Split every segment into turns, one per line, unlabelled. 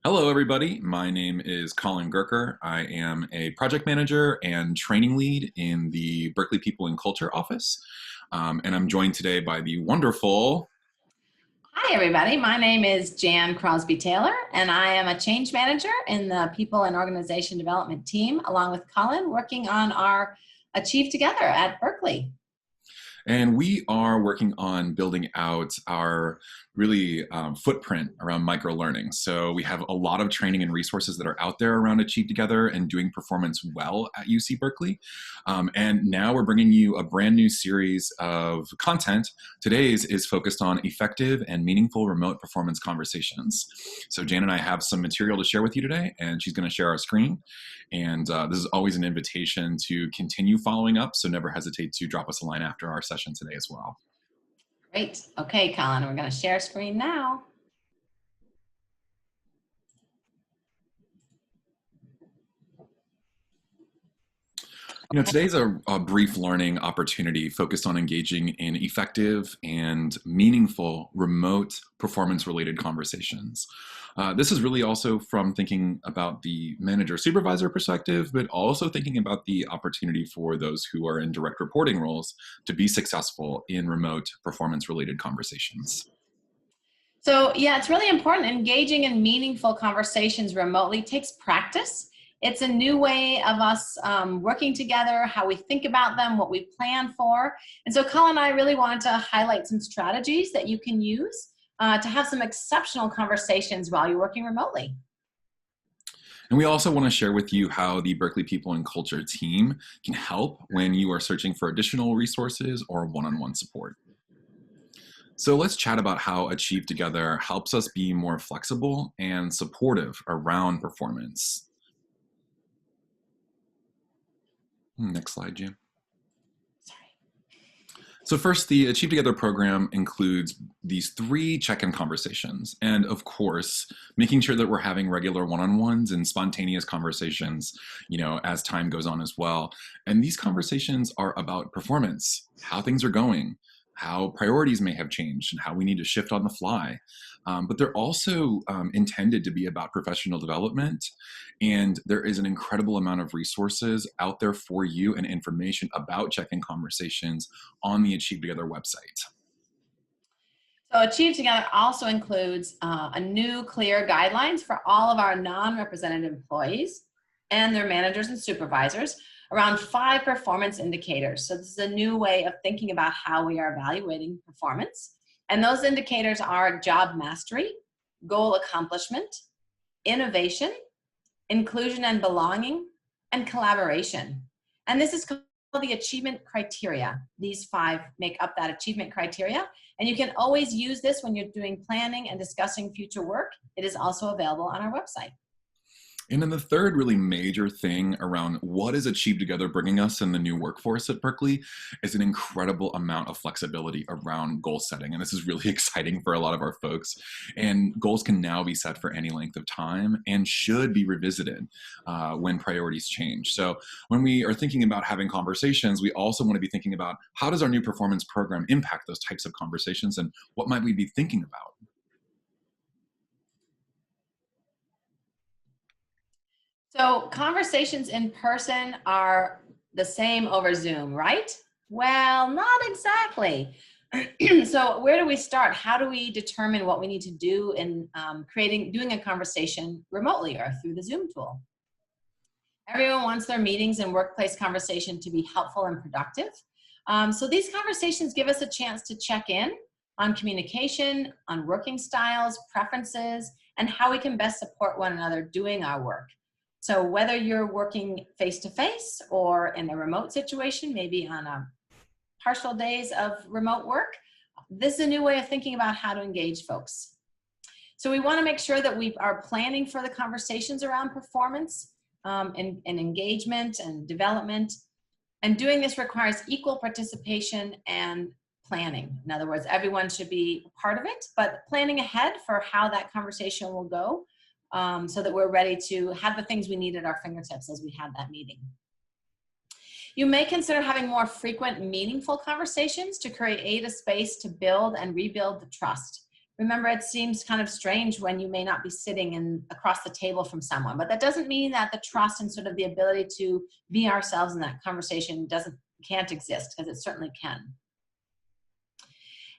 Hello, everybody. My name is Colin Gerker. I am a project manager and training lead in the Berkeley People and Culture office. And I'm joined today by the wonderful.
Hi, everybody. My name is Jan Crosby Taylor, and I am a change manager in the People and Organization Development team, along with Colin, working on our Achieve Together at Berkeley.
And we are working on building out our really footprint around micro learning. So we have a lot of training and resources that are out there around Achieve Together and doing performance well at UC Berkeley. And now we're bringing you a brand new series of content. Today's is focused on effective and meaningful remote performance conversations. So Jan and I have some material to share with you today, and she's going to share our screen. And this is always an invitation to continue following up, so never hesitate to drop us a line after our session today as well.
Great. Okay, Colin, we're going to share screen now.
Today's a brief learning opportunity focused on engaging in effective and meaningful remote performance-related conversations. This is really also from thinking about the manager-supervisor perspective, but also thinking about the opportunity for those who are in direct reporting roles to be successful in remote performance-related conversations.
So yeah, it's really important. Engaging in meaningful conversations remotely takes practice. It's a new way of us working together, how we think about them, what we plan for. And so Colin and I really wanted to highlight some strategies that you can use to have some exceptional conversations while you're working remotely.
And we also want to share with you how the Berkeley People and Culture team can help when you are searching for additional resources or one-on-one support. So let's chat about how Achieve Together helps us be more flexible and supportive around performance. Next slide, Jim. So first, the Achieve Together program includes these 3 check-in conversations. And of course, making sure that we're having regular one-on-ones and spontaneous conversations, as time goes on as well. And these conversations are about performance, how things are going, how priorities may have changed, and how we need to shift on the fly. But they're also intended to be about professional development. And there is an incredible amount of resources out there for you and information about check-in conversations on the Achieve Together website.
So Achieve Together also includes a new clear guidelines for all of our non-represented employees and their managers and supervisors around 5 performance indicators. So this is a new way of thinking about how we are evaluating performance. And those indicators are job mastery, goal accomplishment, innovation, inclusion and belonging, and collaboration. And this is called the achievement criteria. These 5 make up that achievement criteria. And you can always use this when you're doing planning and discussing future work. It is also available on our website.
And then the third really major thing around what is Achieve Together bringing us in the new workforce at Berkeley is an incredible amount of flexibility around goal setting. And this is really exciting for a lot of our folks. And goals can now be set for any length of time and should be revisited when priorities change. So when we are thinking about having conversations, we also want to be thinking about how does our new performance program impact those types of conversations and what might we be thinking about?
So conversations in person are the same over Zoom, right? Well, not exactly. So where do we start? How do we determine what we need to do in doing a conversation remotely or through the Zoom tool? Everyone wants their meetings and workplace conversation to be helpful and productive. So these conversations give us a chance to check in on communication, on working styles, preferences, and how we can best support one another doing our work. So whether you're working face-to-face or in a remote situation, maybe on a partial days of remote work, this is a new way of thinking about how to engage folks. So we want to make sure that we are planning for the conversations around performance and engagement and development. And doing this requires equal participation and planning. In other words, everyone should be part of it, but planning ahead for how that conversation will go so that we're ready to have the things we need at our fingertips as we have that meeting. You may consider having more frequent, meaningful conversations to create a space to build and rebuild the trust Remember, it seems kind of strange when you may not be sitting across the table from someone, but that doesn't mean that the trust and sort of the ability to be ourselves in that conversation can't exist, because it certainly can.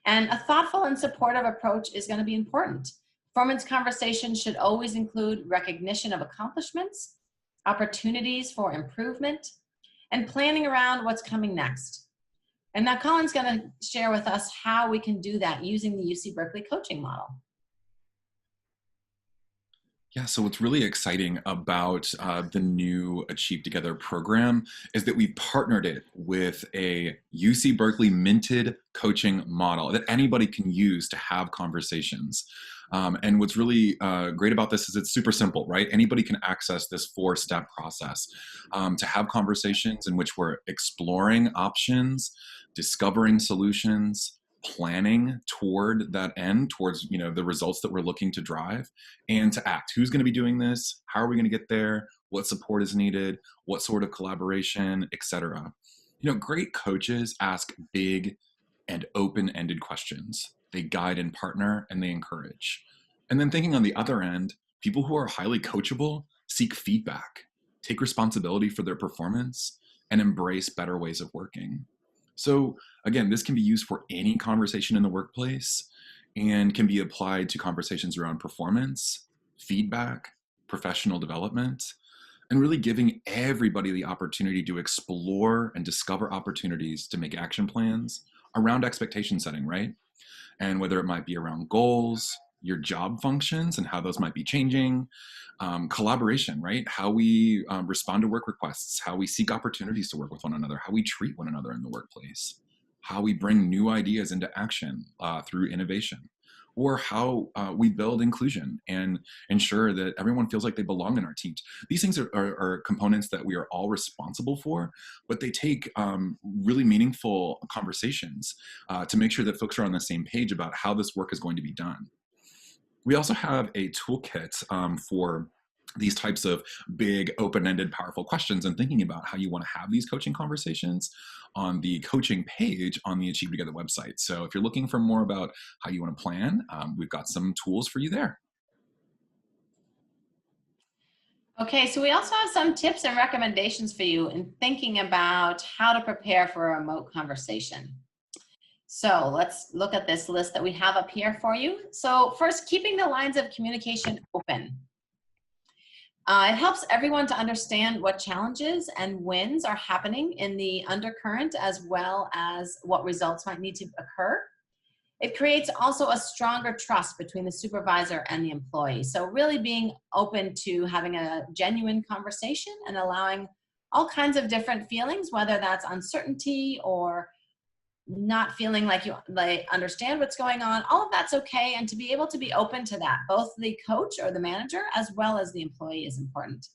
And a thoughtful and supportive approach is going to be important. Performance conversations should always include recognition of accomplishments, opportunities for improvement, and planning around what's coming next. And now Colin's going to share with us how we can do that using the UC Berkeley coaching model.
Yeah, so what's really exciting about the new Achieve Together program is that we've partnered it with a UC Berkeley minted coaching model that anybody can use to have conversations. And what's really great about this is it's super simple, right? Anybody can access this 4-step process to have conversations in which we're exploring options, discovering solutions, planning toward that end, towards the results that we're looking to drive, and to act. Who's going to be doing this? How are we going to get there? What support is needed? What sort of collaboration, etc. Great coaches ask big and open-ended questions. They guide and partner, and they encourage. And then thinking on the other end, people who are highly coachable seek feedback, take responsibility for their performance, and embrace better ways of working. So again, this can be used for any conversation in the workplace and can be applied to conversations around performance, feedback, professional development, and really giving everybody the opportunity to explore and discover opportunities to make action plans around expectation setting, right? And whether it might be around goals, your job functions and how those might be changing, collaboration, right? How we respond to work requests, how we seek opportunities to work with one another, how we treat one another in the workplace, how we bring new ideas into action through innovation, or how we build inclusion and ensure that everyone feels like they belong in our teams. These things are components that we are all responsible for, but they take really meaningful conversations to make sure that folks are on the same page about how this work is going to be done. We also have a toolkit for these types of big, open-ended, powerful questions and thinking about how you want to have these coaching conversations on the coaching page on the Achieve Together website. So if you're looking for more about how you want to plan, we've got some tools for you there.
Okay, so we also have some tips and recommendations for you in thinking about how to prepare for a remote conversation. So let's look at this list that we have up here for you. So first, keeping the lines of communication open. It helps everyone to understand what challenges and wins are happening in the undercurrent, as well as what results might need to occur. It creates also a stronger trust between the supervisor and the employee. So really being open to having a genuine conversation and allowing all kinds of different feelings, whether that's uncertainty or not feeling like they understand what's going on, all of that's okay. And to be able to be open to that, both the coach or the manager as well as the employee, is important.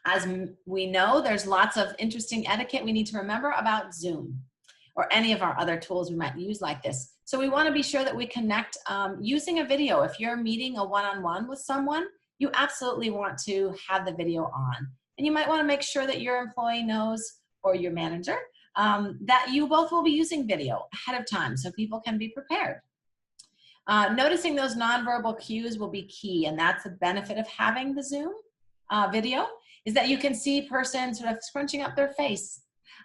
As we know, there's lots of interesting etiquette we need to remember about Zoom or any of our other tools we might use like this. So we want to be sure that we connect using a video. If you're meeting a one-on-one with someone, you absolutely want to have the video on. And you might want to make sure that your employee knows, or your manager, that you both will be using video ahead of time so people can be prepared. Noticing those nonverbal cues will be key, and that's the benefit of having the Zoom video, is that you can see person sort of scrunching up their face,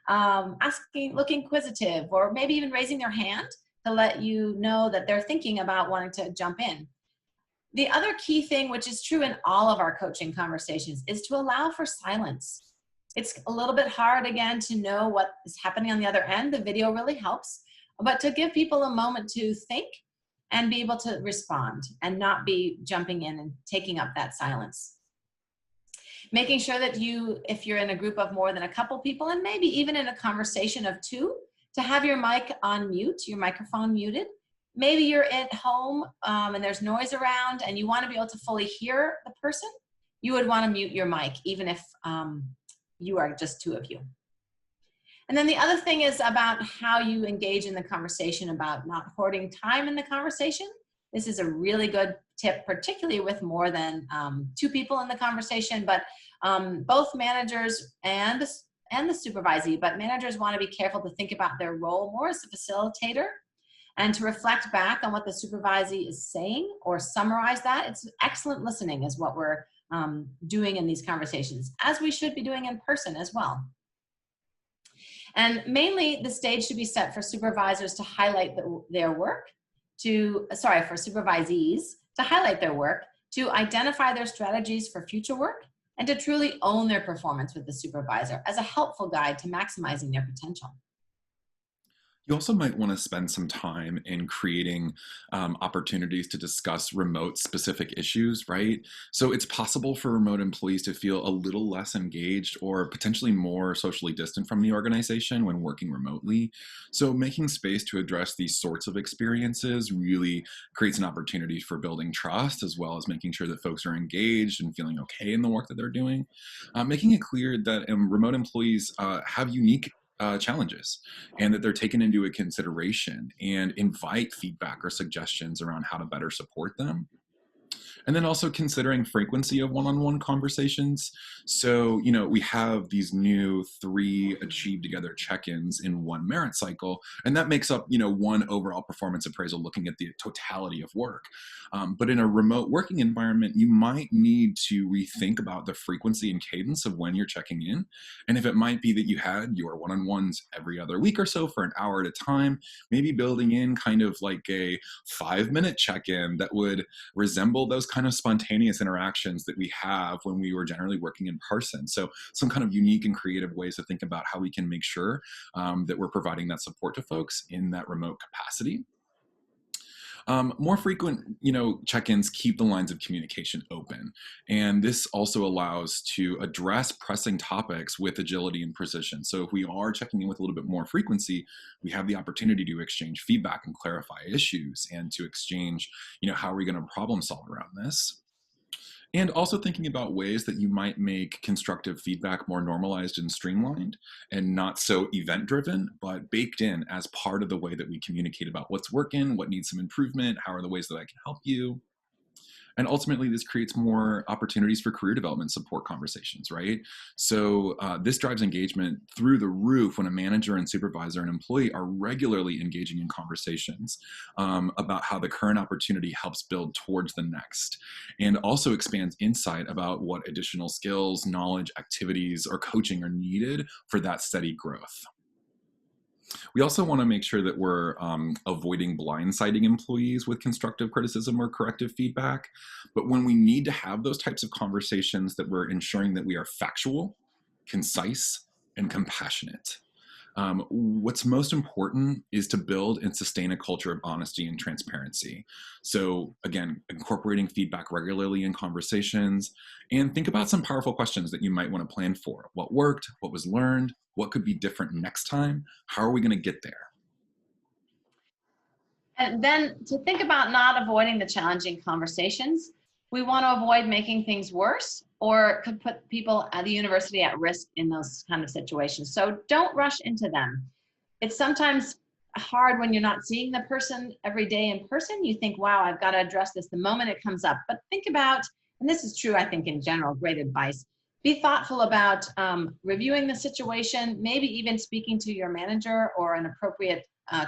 looking inquisitive, or maybe even raising their hand to let you know that they're thinking about wanting to jump in. The other key thing, which is true in all of our coaching conversations, is to allow for silence. It's a little bit hard, again, to know what is happening on the other end. The video really helps, but to give people a moment to think and be able to respond and not be jumping in and taking up that silence. Making sure that if you're in a group of more than a couple people, and maybe even in a conversation of two, to have your mic on mute, your microphone muted. Maybe you're at home and there's noise around and you want to be able to fully hear the person. You would want to mute your mic, even if you are just two of you. And then the other thing is about how you engage in the conversation, about not hoarding time in the conversation. This is a really good tip, particularly with more than two people in the conversation, but both managers and the supervisee, but managers want to be careful to think about their role more as a facilitator and to reflect back on what the supervisee is saying or summarize that. It's excellent listening is what we're doing in these conversations, as we should be doing in person as well. And mainly the stage should be set for supervisors to highlight their work, for supervisees to highlight their work, to identify their strategies for future work, and to truly own their performance with the supervisor as a helpful guide to maximizing their potential.
You also might want to spend some time in creating opportunities to discuss remote specific issues, right? So it's possible for remote employees to feel a little less engaged or potentially more socially distant from the organization when working remotely. So making space to address these sorts of experiences really creates an opportunity for building trust, as well as making sure that folks are engaged and feeling okay in the work that they're doing. Making it clear that remote employees have unique challenges and that they're taken into a consideration, and invite feedback or suggestions around how to better support them. And then also considering frequency of one-on-one conversations. So, we have these new 3 achieve together check-ins in one merit cycle, and that makes up, one overall performance appraisal looking at the totality of work. But in a remote working environment, you might need to rethink about the frequency and cadence of when you're checking in. And if it might be that you had your one-on-ones every other week or so for an hour at a time, maybe building in kind of like a 5-minute check-in that would resemble those kind of spontaneous interactions that we have when we were generally working in person. So some kind of unique and creative ways to think about how we can make sure that we're providing that support to folks in that remote capacity. More frequent, check-ins keep the lines of communication open. And this also allows to address pressing topics with agility and precision. So if we are checking in with a little bit more frequency, we have the opportunity to exchange feedback and clarify issues, and to exchange, how are we going to problem solve around this? And also thinking about ways that you might make constructive feedback more normalized and streamlined, and not so event driven, but baked in as part of the way that we communicate about what's working, what needs some improvement, how are the ways that I can help you. And ultimately, this creates more opportunities for career development support conversations, right? So this drives engagement through the roof when a manager and supervisor and employee are regularly engaging in conversations about how the current opportunity helps build towards the next, and also expands insight about what additional skills, knowledge, activities, or coaching are needed for that steady growth. We also want to make sure that we're avoiding blindsiding employees with constructive criticism or corrective feedback. But when we need to have those types of conversations, that we're ensuring that we are factual, concise, and compassionate. What's most important is to build and sustain a culture of honesty and transparency. So again, incorporating feedback regularly in conversations, and think about some powerful questions that you might want to plan for. What worked? What was learned? What could be different next time? How are we going to get there?
And then to think about not avoiding the challenging conversations, we want to avoid making things worse or could put people at the university at risk in those kind of situations. So don't rush into them. It's sometimes hard when you're not seeing the person every day in person. You think, wow, I've got to address this the moment it comes up. But think about, and this is true, I think, in general, great advice. Be thoughtful about reviewing the situation, maybe even speaking to your manager or an appropriate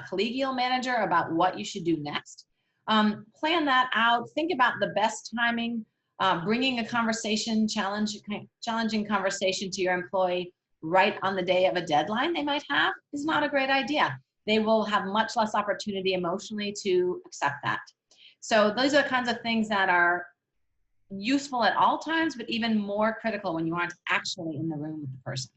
collegial manager about what you should do next. Plan that out. Think about the best timing. Bringing a challenging conversation to your employee right on the day of a deadline they might have is not a great idea. They will have much less opportunity emotionally to accept that. So those are the kinds of things that are useful at all times, but even more critical when you aren't actually in the room with the person.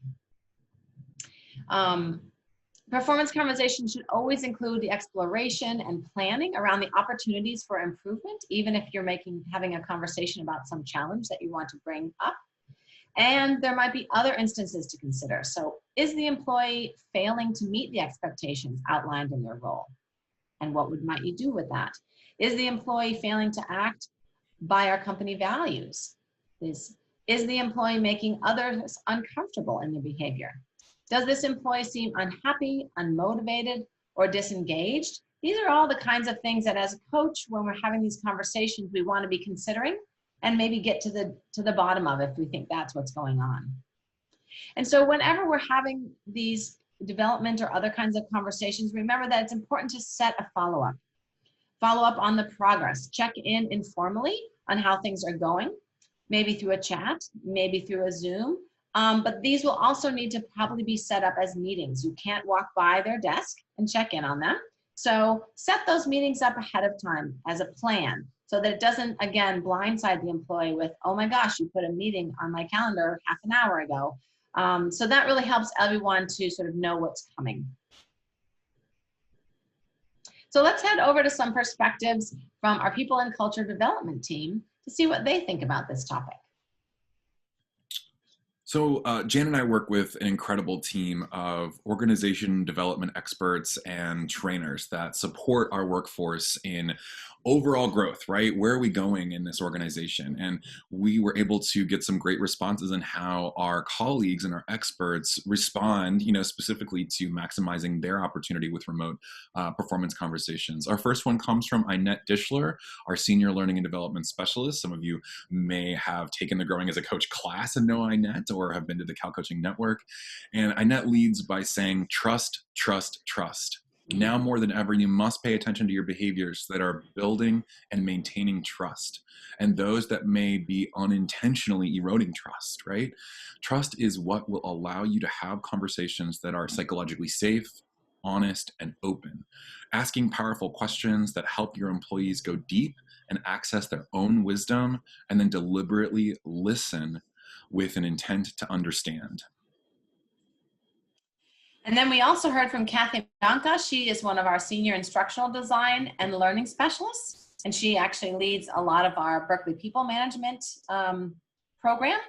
Performance conversations should always include the exploration and planning around the opportunities for improvement, even if you're having a conversation about some challenge that you want to bring up. And there might be other instances to consider. So is the employee failing to meet the expectations outlined in their role? And what might you do with that? Is the employee failing to act by our company values? Is the employee making others uncomfortable in their behavior? Does this employee seem unhappy, unmotivated, or disengaged? These are all the kinds of things that as a coach, when we're having these conversations, we want to be considering and maybe get to the bottom of it if we think that's what's going on. And so whenever we're having these development or other kinds of conversations, remember that it's important to set a follow-up. Follow up on the progress. Check in informally on how things are going, maybe through a chat, maybe through a Zoom. But these will also need to probably be set up as meetings. You can't walk by their desk and check in on them. So set those meetings up ahead of time as a plan so that it doesn't, again, blindside the employee with, oh my gosh, you put a meeting on my calendar half an hour ago. So that really helps everyone to sort of know what's coming. So let's head over to some perspectives from our people and culture development team to see what they think about this topic.
So Jan and I work with an incredible team of organization development experts and trainers that support our workforce in overall growth, right? Where are we going in this organization? And we were able to get some great responses on how our colleagues and our experts respond, specifically to maximizing their opportunity with remote performance conversations. Our first one comes from Inette Dishler, our senior learning and development specialist. Some of you may have taken the Growing as a Coach class and know Inette or have been to the Cal Coaching Network. And Inette leads by saying, trust, trust, trust. Now more than ever, you must pay attention to your behaviors that are building and maintaining trust, and those that may be unintentionally eroding trust, right? Trust is what will allow you to have conversations that are psychologically safe, honest, and open. Asking powerful questions that help your employees go deep and access their own wisdom, and then deliberately listen with an intent to understand.
And then we also heard from Kathy Bianca. She is one of our senior instructional design and learning specialists, and she actually leads a lot of our Berkeley People Management program.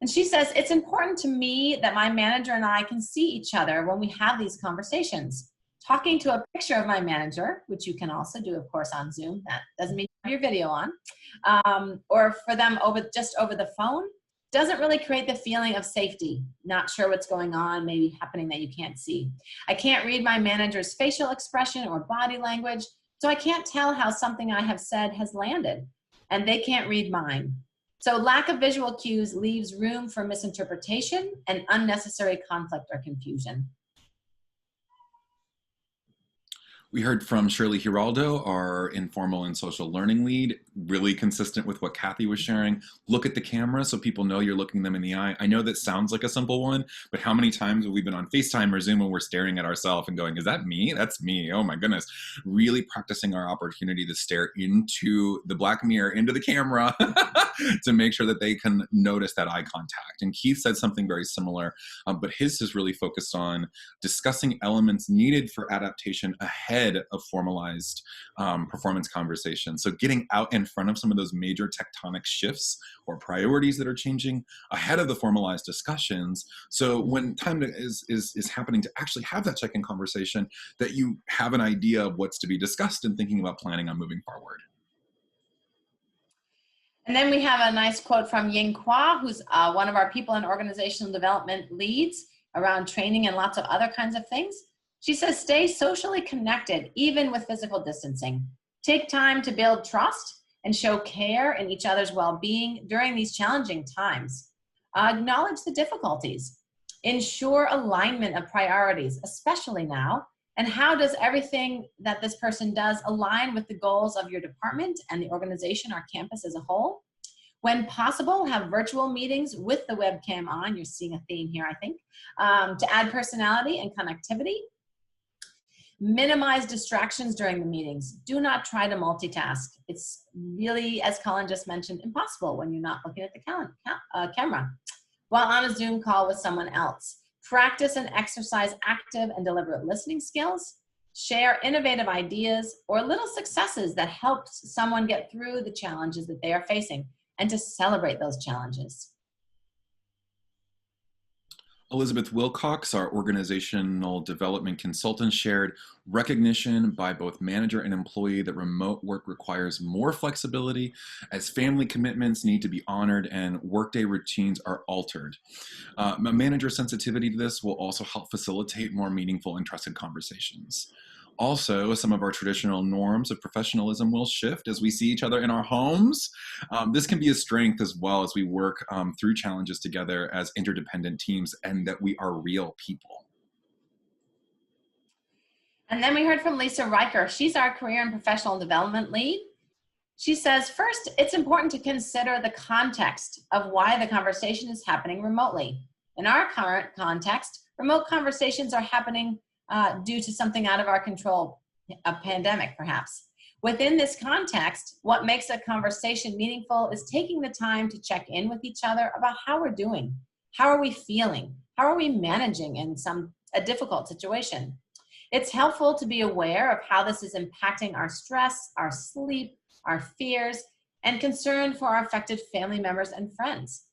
And she says, it's important to me that my manager and I can see each other when we have these conversations. Talking to a picture of my manager, which you can also do, of course, on Zoom, that doesn't mean you have your video on, or for them just over the phone, doesn't really create the feeling of safety, not sure what's going on, maybe happening that you can't see. I can't read my manager's facial expression or body language, so I can't tell how something I have said has landed, and they can't read mine. So lack of visual cues leaves room for misinterpretation and unnecessary conflict or confusion.
We heard from Shirley Giraldo, our informal and social learning lead, really consistent with what Kathy was sharing. Look at the camera so people know you're looking them in the eye. I know that sounds like a simple one, but how many times have we been on FaceTime or Zoom when we're staring at ourselves and going, is that me? That's me. Oh my goodness. Really practicing our opportunity to stare into the black mirror, into the camera to make sure that they can notice that eye contact. And Keith said something very similar, but his is really focused on discussing elements needed for adaptation ahead of formalized performance conversations. So getting out in front of some of those major tectonic shifts or priorities that are changing ahead of the formalized discussions. So when time is happening to actually have that check-in conversation, that you have an idea of what's to be discussed and thinking about planning on moving forward.
And then we have a nice quote from Ying Hua, who's one of our people and organizational development leads around training and lots of other kinds of things. She says, stay socially connected, even with physical distancing. Take time to build trust and show care in each other's well-being during these challenging times. Acknowledge the difficulties. Ensure alignment of priorities, especially now. And how does everything that this person does align with the goals of your department and the organization, our campus as a whole? When possible, have virtual meetings with the webcam on. You're seeing a theme here, I think, to add personality and connectivity. Minimize distractions during the meetings. Do not try to multitask. It's really, as Colin just mentioned, impossible when you're not looking at the camera while on a Zoom call with someone else. Practice and exercise active and deliberate listening skills. Share innovative ideas or little successes that help someone get through the challenges that they are facing, and to celebrate those challenges.
Elizabeth Wilcox, our organizational development consultant, shared recognition by both manager and employee that remote work requires more flexibility as family commitments need to be honored and workday routines are altered. A manager sensitivity to this will also help facilitate more meaningful and trusted conversations. Also, some of our traditional norms of professionalism will shift as we see each other in our homes. This can be a strength as well as we work through challenges together as interdependent teams, and that we are real people.
And then we heard from Lisa Riker. She's our career and professional development lead. She says, first, it's important to consider the context of why the conversation is happening remotely. In our current context, remote conversations are happening due to something out of our control, a pandemic perhaps. Within this context, what makes a conversation meaningful is taking the time to check in with each other about how we're doing. How are we feeling? How are we managing in a difficult situation? It's helpful to be aware of how this is impacting our stress, our sleep, our fears, and concern for our affected family members and friends.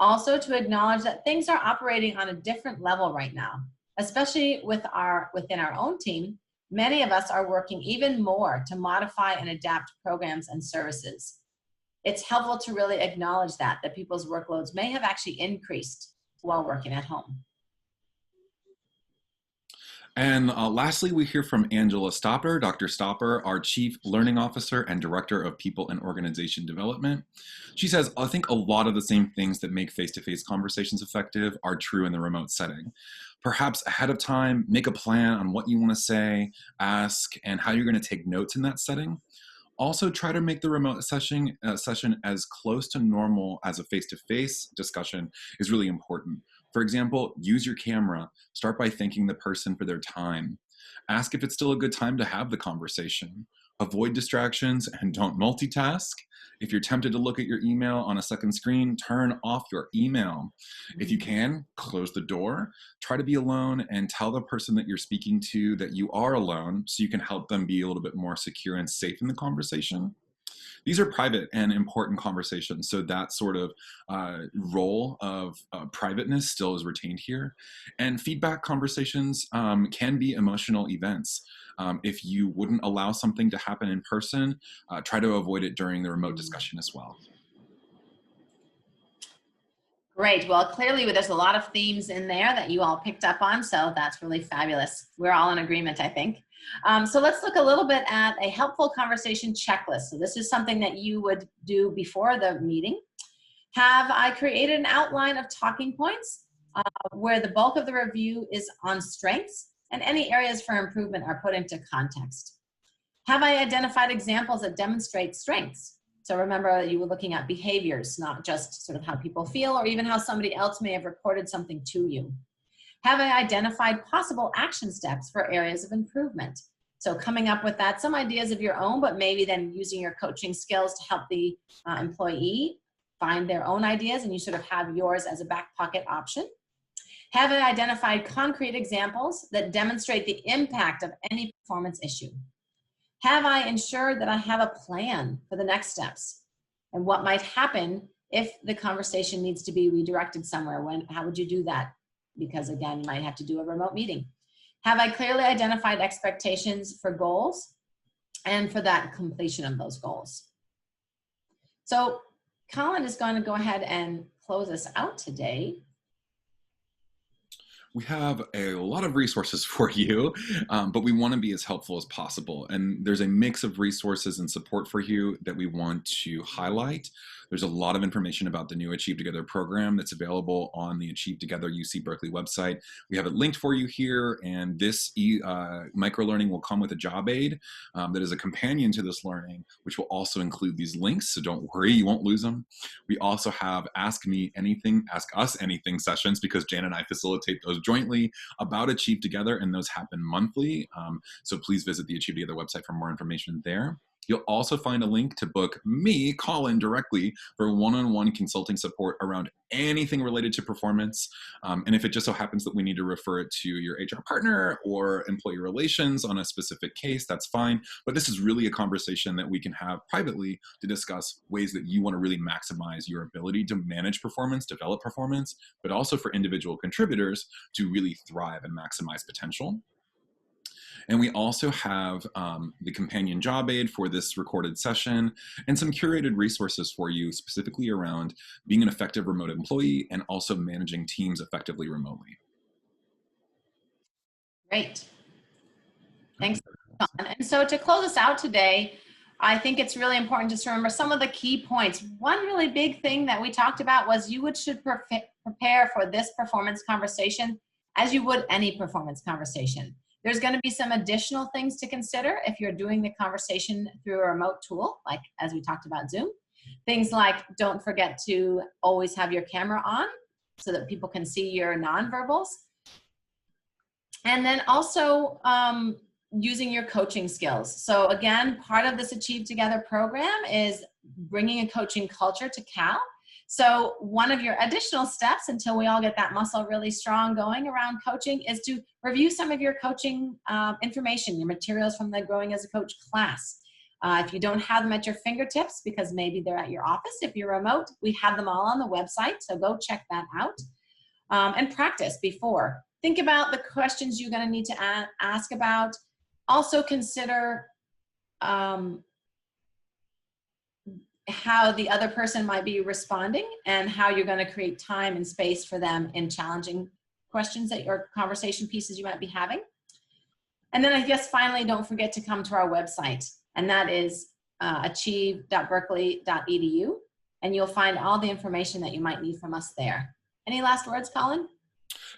Also, to acknowledge that things are operating on a different level right now, especially within our own team. Many of us are working even more to modify and adapt programs and services. It's helpful to really acknowledge that people's workloads may have actually increased while working at home.
And lastly, we hear from Angela Stopper, Dr. Stopper, our Chief Learning Officer and Director of People and Organization Development. She says, I think a lot of the same things that make face-to-face conversations effective are true in the remote setting. Perhaps ahead of time, make a plan on what you want to say, ask, and how you're going to take notes in that setting. Also, try to make the remote session as close to normal as a face-to-face discussion is really important. For example, use your camera. Start by thanking the person for their time. Ask if it's still a good time to have the conversation. Avoid distractions and don't multitask. If you're tempted to look at your email on a second screen, turn off your email. If you can, close the door. Try to be alone and tell the person that you're speaking to that you are alone so you can help them be a little bit more secure and safe in the conversation. These are private and important conversations, so that sort of role of privateness still is retained here. And feedback conversations can be emotional events. If you wouldn't allow something to happen in person, try to avoid it during the remote discussion as well.
Great. Well, clearly there's a lot of themes in there that you all picked up on, so that's really fabulous. We're all in agreement, I think. So let's look a little bit at a helpful conversation checklist. So this is something that you would do before the meeting. Have I created an outline of talking points where the bulk of the review is on strengths and any areas for improvement are put into context? Have I identified examples that demonstrate strengths? So remember, you were looking at behaviors, not just sort of how people feel or even how somebody else may have reported something to you. Have I identified possible action steps for areas of improvement? So coming up with that, some ideas of your own, but maybe then using your coaching skills to help the employee find their own ideas and you sort of have yours as a back pocket option. Have I identified concrete examples that demonstrate the impact of any performance issue? Have I ensured that I have a plan for the next steps and what might happen if the conversation needs to be redirected somewhere? How would you do that? Because again, you might have to do a remote meeting. Have I clearly identified expectations for goals and for that completion of those goals? So Colin is going to go ahead and close us out today.
We have a lot of resources for you, but we want to be as helpful as possible. And there's a mix of resources and support for you that we want to highlight. There's a lot of information about the new Achieve Together program that's available on the Achieve Together UC Berkeley website. We have it linked for you here, and this microlearning will come with a job aid that is a companion to this learning, which will also include these links, so don't worry, you won't lose them. We also have Ask Me Anything, Ask Us Anything sessions, because Jan and I facilitate those jointly about Achieve Together, and those happen monthly. So please visit the Achieve Together website for more information there. You'll also find a link to book me, Colin, directly for one-on-one consulting support around anything related to performance. And if it just so happens that we need to refer it to your HR partner or employee relations on a specific case, that's fine. But this is really a conversation that we can have privately to discuss ways that you want to really maximize your ability to manage performance, develop performance, but also for individual contributors to really thrive and maximize potential. And we also have the companion job aid for this recorded session and some curated resources for you specifically around being an effective remote employee and also managing teams effectively remotely.
Great. Thanks, Colin. And so to close us out today, I think it's really important just to remember some of the key points. One really big thing that we talked about was you should prepare for this performance conversation as you would any performance conversation. There's going to be some additional things to consider if you're doing the conversation through a remote tool, like as we talked about Zoom. Things like don't forget to always have your camera on so that people can see your nonverbals. And then also using your coaching skills. So again, part of this Achieve Together program is bringing a coaching culture to Cal. So one of your additional steps until we all get that muscle really strong going around coaching is to review some of your coaching information, your materials from the Growing as a Coach class. If you don't have them at your fingertips, because maybe they're at your office, if you're remote, we have them all on the website, so go check that out. And practice before. Think about the questions you're going to need to ask about. Also consider how the other person might be responding and how you're going to create time and space for them in challenging questions that or conversation pieces you might be having. And then I guess finally, don't forget to come to our website, and that is achieve.berkeley.edu, and you'll find all the information that you might need from us there. Any last words, Colin?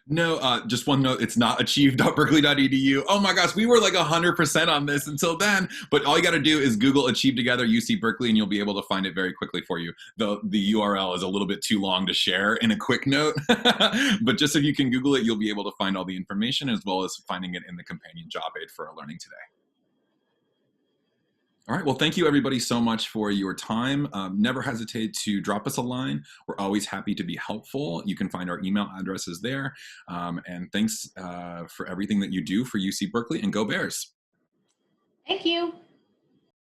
No, just one note. It's not achieve.berkeley.edu. Oh my gosh, we were like 100% on this until then. But all you got to do is Google Achieve Together UC Berkeley, and you'll be able to find it very quickly for you. The URL is a little bit too long to share in a quick note. But just if you can Google it, you'll be able to find all the information as well as finding it in the companion job aid for our learning today. All right. Well, thank you everybody so much for your time. Never hesitate to drop us a line. We're always happy to be helpful. You can find our email addresses there. And thanks for everything that you do for UC Berkeley, and go Bears.
Thank you.